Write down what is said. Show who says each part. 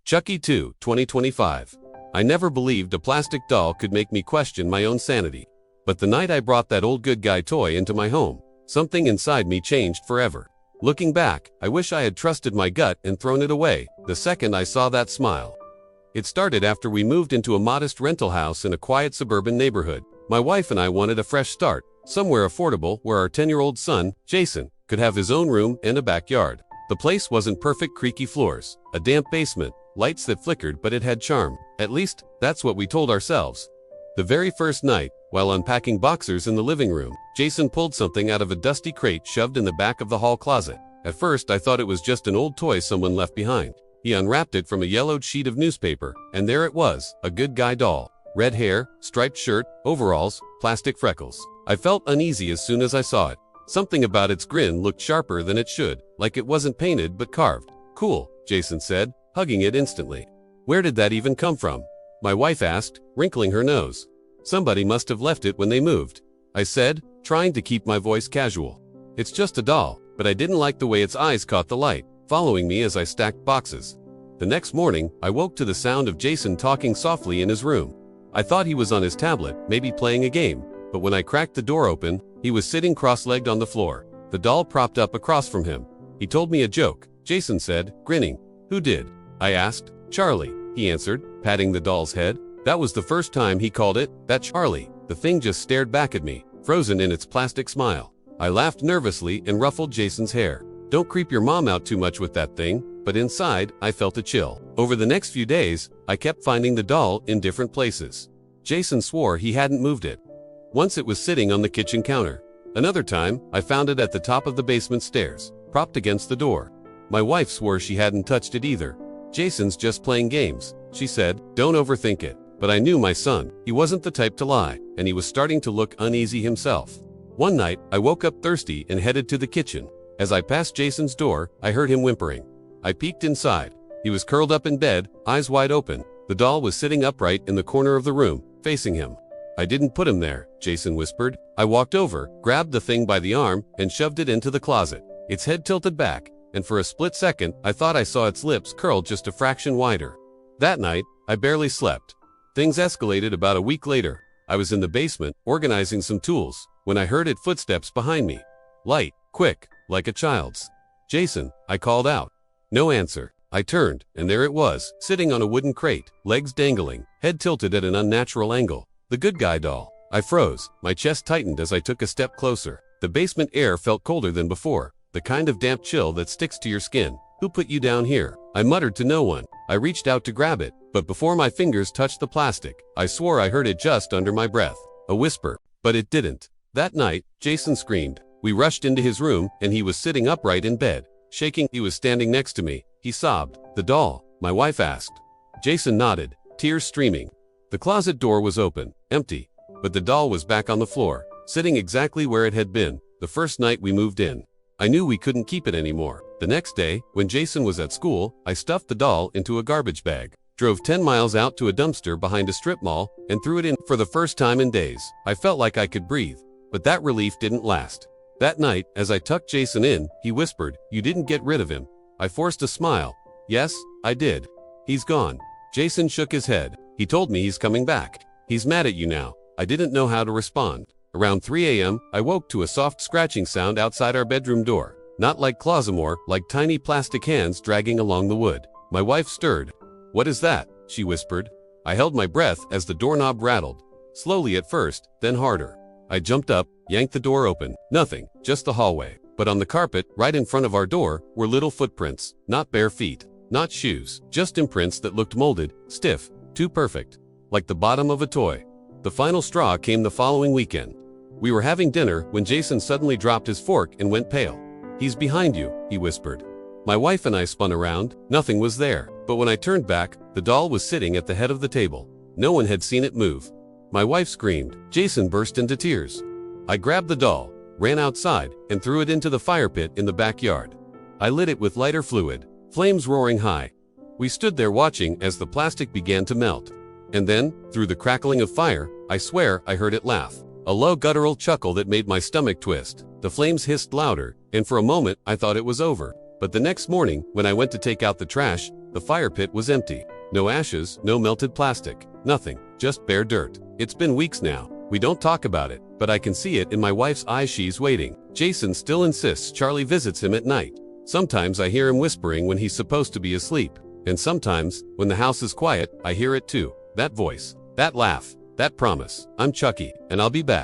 Speaker 1: Chucky 2, 2025. I never believed a plastic doll could make me question my own sanity. But the night I brought that old good guy toy into my home, something inside me changed forever. Looking back, I wish I had trusted my gut and thrown it away the second I saw that smile. It started after we moved into a modest rental house in a quiet suburban neighborhood. My wife and I wanted a fresh start, somewhere affordable where our 10-year-old son, Jason, could have his own room and a backyard. The place wasn't perfect, creaky floors, a damp basement, lights that flickered, but it had charm. At least, that's what we told ourselves. The very first night, while unpacking boxers in the living room, Jason pulled something out of a dusty crate shoved in the back of the hall closet. At first, I thought it was just an old toy someone left behind. He unwrapped it from a yellowed sheet of newspaper, and there it was, a good guy doll. Red hair, striped shirt, overalls, plastic freckles. I felt uneasy as soon as I saw it. Something about its grin looked sharper than it should, like it wasn't painted but carved. "Cool," Jason said, hugging it instantly. "Where did that even come from?" my wife asked, wrinkling her nose. "Somebody must have left it when they moved," I said, trying to keep my voice casual. "It's just a doll," but I didn't like the way its eyes caught the light, following me as I stacked boxes. The next morning, I woke to the sound of Jason talking softly in his room. I thought he was on his tablet, maybe playing a game, but when I cracked the door open, he was sitting cross-legged on the floor, the doll propped up across from him. "He told me a joke," Jason said, grinning. "Who did?" I asked. "Charlie," he answered, patting the doll's head. That was the first time he called it that. Charlie. The thing just stared back at me, frozen in its plastic smile. I laughed nervously and ruffled Jason's hair. "Don't creep your mom out too much with that thing," but inside, I felt a chill. Over the next few days, I kept finding the doll in different places. Jason swore he hadn't moved it. Once it was sitting on the kitchen counter. Another time, I found it at the top of the basement stairs, propped against the door. My wife swore she hadn't touched it either. "Jason's just playing games," she said. "Don't overthink it." But I knew my son. He wasn't the type to lie, and he was starting to look uneasy himself. One night, I woke up thirsty and headed to the kitchen. As I passed Jason's door, I heard him whimpering. I peeked inside. He was curled up in bed, eyes wide open. The doll was sitting upright in the corner of the room, facing him. "I didn't put him there," Jason whispered. I walked over, grabbed the thing by the arm, and shoved it into the closet. Its head tilted back, and for a split second, I thought I saw its lips curled just a fraction wider. That night, I barely slept. Things escalated about a week later. I was in the basement, organizing some tools, when I heard footsteps behind me. Light, quick, like a child's. "Jason," I called out. No answer. I turned, and there it was, sitting on a wooden crate, legs dangling, head tilted at an unnatural angle. The good guy doll. I froze. My chest tightened as I took a step closer. The basement air felt colder than before, the kind of damp chill that sticks to your skin. "Who put you down here?" I muttered to no one. I reached out to grab it, but before my fingers touched the plastic, I swore I heard it just under my breath. A whisper, but it didn't. That night, Jason screamed. We rushed into his room, and he was sitting upright in bed, shaking. He was standing next to me. He sobbed. "The doll?" my wife asked. Jason nodded, tears streaming. The closet door was open, empty, but the doll was back on the floor, sitting exactly where it had been the first night we moved in. I knew we couldn't keep it anymore. The next day, when Jason was at school, I stuffed the doll into a garbage bag, drove 10 miles out to a dumpster behind a strip mall, and threw it in. For the first time in days, I felt like I could breathe, but that relief didn't last. That night, as I tucked Jason in, he whispered, "You didn't get rid of him." I forced a smile. "Yes, I did. He's gone." Jason shook his head. "He told me he's coming back. He's mad at you now." I didn't know how to respond. Around 3 a.m., I woke to a soft scratching sound outside our bedroom door. Not like clawsomore, like tiny plastic hands dragging along the wood. My wife stirred. "What is that?" she whispered. I held my breath as the doorknob rattled. Slowly at first, then harder. I jumped up, yanked the door open. Nothing, just the hallway. But on the carpet, right in front of our door, were little footprints. Not bare feet, not shoes, just imprints that looked molded, stiff, too perfect. Like the bottom of a toy. The final straw came the following weekend. We were having dinner when Jason suddenly dropped his fork and went pale. "He's behind you," he whispered. My wife and I spun around. Nothing was there. But when I turned back, the doll was sitting at the head of the table. No one had seen it move. My wife screamed. Jason burst into tears. I grabbed the doll, ran outside, and threw it into the fire pit in the backyard. I lit it with lighter fluid, flames roaring high. We stood there watching as the plastic began to melt. And then, through the crackling of fire, I swear I heard it laugh. A low guttural chuckle that made my stomach twist. The flames hissed louder, and for a moment I thought it was over. But the next morning, when I went to take out the trash, the fire pit was empty. No ashes, no melted plastic, nothing, just bare dirt. It's been weeks now. We don't talk about it, but I can see it in my wife's eyes. She's waiting. Jason still insists Charlie visits him at night. Sometimes I hear him whispering when he's supposed to be asleep. And sometimes, when the house is quiet, I hear it too. That voice, that laugh, that promise. I'm Chucky, and I'll be back.